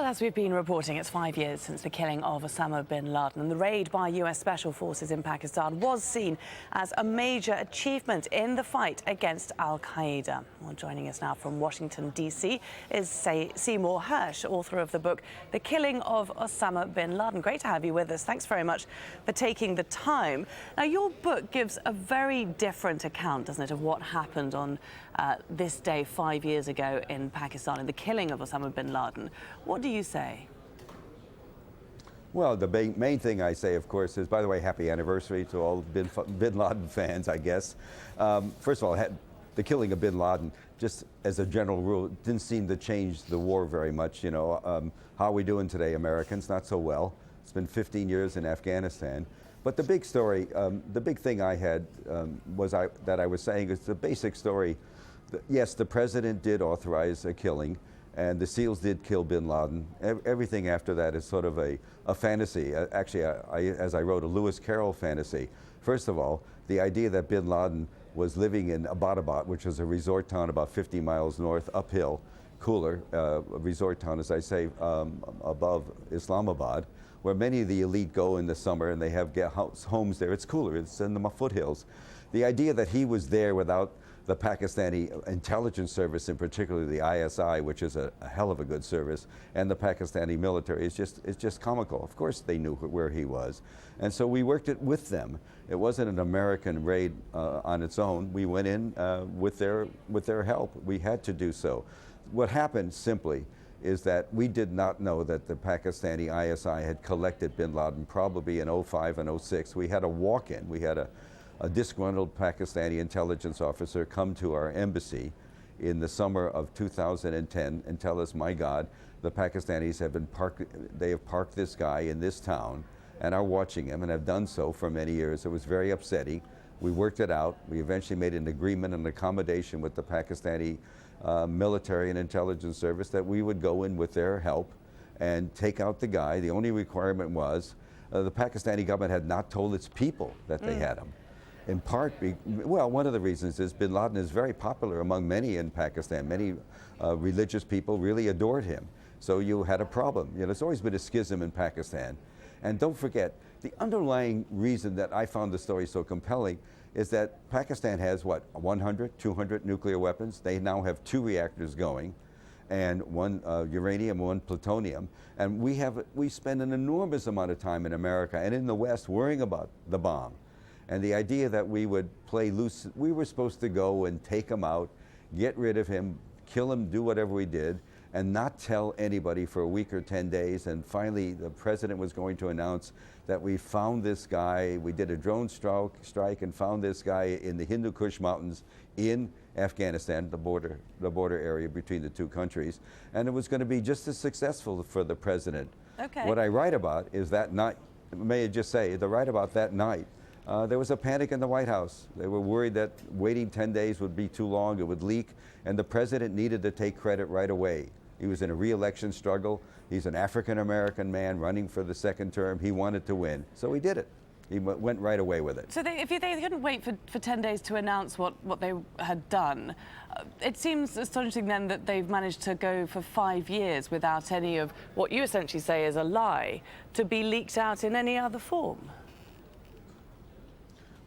as we've been reporting, it's 5 years since the killing of Osama Bin Laden, and the raid by US Special Forces in Pakistan was seen as a major achievement in the fight against al-Qaeda. Well, joining us now from Washington, D.C. is Seymour Hersh, author of the book, The Killing of Osama Bin Laden. Great to have you with us. Thanks very much for taking the time. Now, your book gives a very different account, doesn't it, of what happened on this day 5 years ago in Pakistan, in the killing of Osama Bin Laden. What do you say? Well, the main thing I say, of course, is, by the way, happy anniversary to all Bin Laden fans, I guess. First of all, the killing of Bin Laden, just as a general rule, didn't seem to change the war very much. You know, how are we doing today, Americans? Not so well. It's been 15 years in Afghanistan. But the big story, the big thing I had that I was saying is the basic story. Yes, the president did authorize a killing, and the SEALs did kill Bin Laden. Everything after that is sort of a fantasy. Actually, as I wrote, a Lewis Carroll fantasy. First of all, the idea that Bin Laden was living in ABBOTTABAD, which is a resort town about 50 miles north, uphill, cooler, a resort town, as I say, above Islamabad, where many of the elite go in the summer and they have homes there. It's cooler, it's in the foothills. The idea that he was there without the Pakistani intelligence service, in particular the ISI, which is a hell of a good service, and the Pakistani military, is just comical. Of course they knew where he was. And so we worked it with them. It wasn't an American raid on its own. We went in with their help. We had to do so. What happened simply is that we did not know that the Pakistani ISI had collected Bin Laden probably in 05 and 06. We had a walk-in. We had a disgruntled Pakistani intelligence officer come to our embassy in the summer of 2010 and tell us, my God, the Pakistanis have parked this guy in this town and are watching him and have done so for many years. It was very upsetting. We worked it out. We eventually made an agreement, an accommodation with the Pakistani military and intelligence service that we would go in with their help and take out the guy. The only requirement was the Pakistani government had not told its people that they had him. In part, well, one of the reasons is Bin Laden is very popular among many in Pakistan. Many religious people really adored him. So you had a problem. You know, there's always been a schism in Pakistan. And don't forget, the underlying reason that I found the story so compelling is that Pakistan has, what, 100, 200 nuclear weapons? They now have 2 reactors going, and one uranium, one plutonium. And we spend an enormous amount of time in America and in the West worrying about the bomb. And the idea that we would play loose, we were supposed to go and take him out, get rid of him, kill him, do whatever we did, and not tell anybody for a week or 10 days. And finally, the president was going to announce that we found this guy. We did a drone strike and found this guy in the Hindu Kush Mountains in Afghanistan, the border area between the 2 countries. And it was going to be just as successful for the president. Okay. What I write about is that night, may I just say, about that night, there was a panic in the White House. They were worried that waiting 10 days would be too long, it would leak, and the president needed to take credit right away. He was in a re-election struggle. He's an African-American man running for the 2nd term. He wanted to win, so he did it. He went right away with it. So they couldn't wait for 10 days to announce what they had done. It seems astonishing then that they've managed to go for 5 years without any of what you essentially say is a lie to be leaked out in any other form.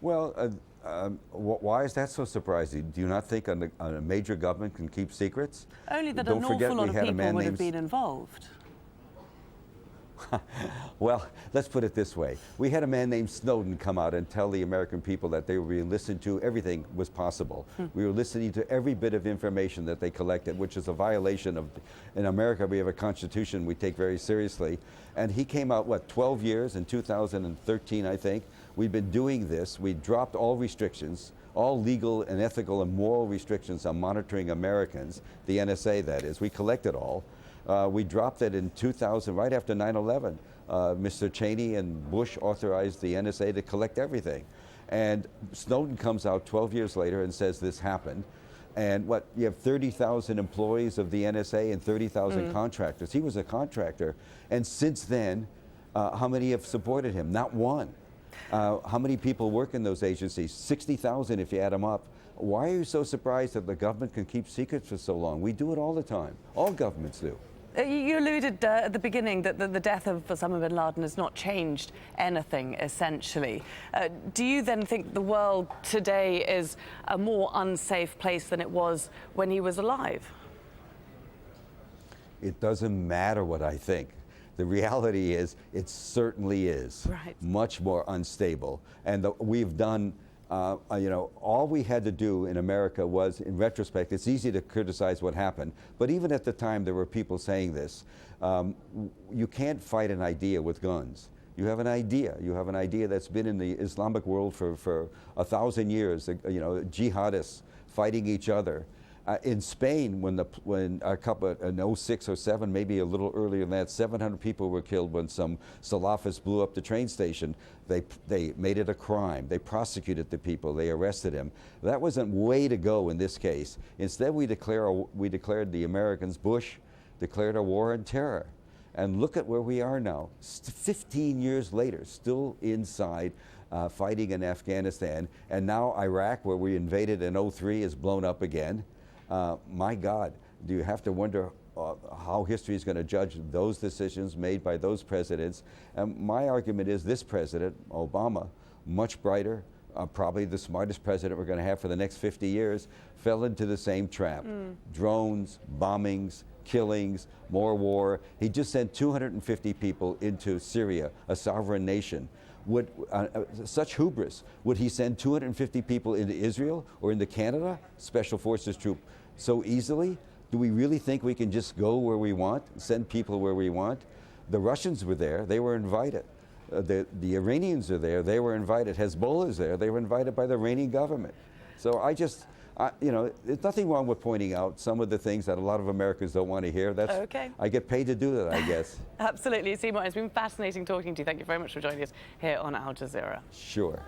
Well, why is that so surprising? Do you not think a major government can keep secrets? Only that an awful lot of people would have been involved. Well, let's put it this way. We had a man named Snowden come out and tell the American people that they were being listened to. Everything was possible. We were listening to every bit of information that they collected, which is a violation of, in America, we have a constitution we take very seriously. And he came out, what, 12 years, in 2013, I think. We've been doing this. We dropped all restrictions, all legal and ethical and moral restrictions on monitoring Americans, the NSA, that is. We collected all. We dropped it in 2000, right after 9/11. Mr. Cheney and Bush authorized the NSA to collect everything. And Snowden comes out 12 years later and says this happened. And what, you have 30,000 employees of the NSA and 30,000 contractors. He was a contractor. And since then, how many have supported him? Not one. How many people work in those agencies? 60,000 if you add them up. Why are you so surprised that the government can keep secrets for so long? We do it all the time. All governments do. You alluded at the beginning that the death of Osama Bin Laden has not changed anything, essentially. Do you then think the world today is a more unsafe place than it was when he was alive? It doesn't matter what I think. The reality is, it certainly is much more unstable. And we've done, you know, all we had to do in America was, in retrospect, it's easy to criticize what happened, but even at the time there were people saying this, you can't fight an idea with guns. You have an idea. You have an idea that's been in the Islamic world for 1,000 years, you know, jihadists fighting each other. In Spain, when a couple in 06 or 07, maybe a little earlier than that, 700 people were killed when some Salafists blew up the train station. They made it a crime. They prosecuted the people. They arrested him. That wasn't way to go in this case. Instead, we declared the Americans, Bush declared a war on terror. And look at where we are now, 15 years later, still inside fighting in Afghanistan. And now Iraq, where we invaded in 03, is blown up again. My God, do you have to wonder how history is going to judge those decisions made by those presidents? And my argument is this president, Obama, much brighter, probably the smartest president we're going to have for the next 50 years, fell into the same trap. Drones, bombings, killings, more war. He just sent 250 people into Syria, a sovereign nation. Would such hubris, would he send 250 people into Israel or into Canada, special forces troop, so easily? Do we really think we can just go where we want, send people where we want? The Russians were there, they were invited. The Iranians are there, they were invited. Hezbollah is there, they were invited by the Iranian government. So you know, there's nothing wrong with pointing out some of the things that a lot of Americans don't want to hear. That's okay. I get paid to do that, I guess. Absolutely. Seymour, it's been fascinating talking to you. Thank you very much for joining us here on Al Jazeera. Sure.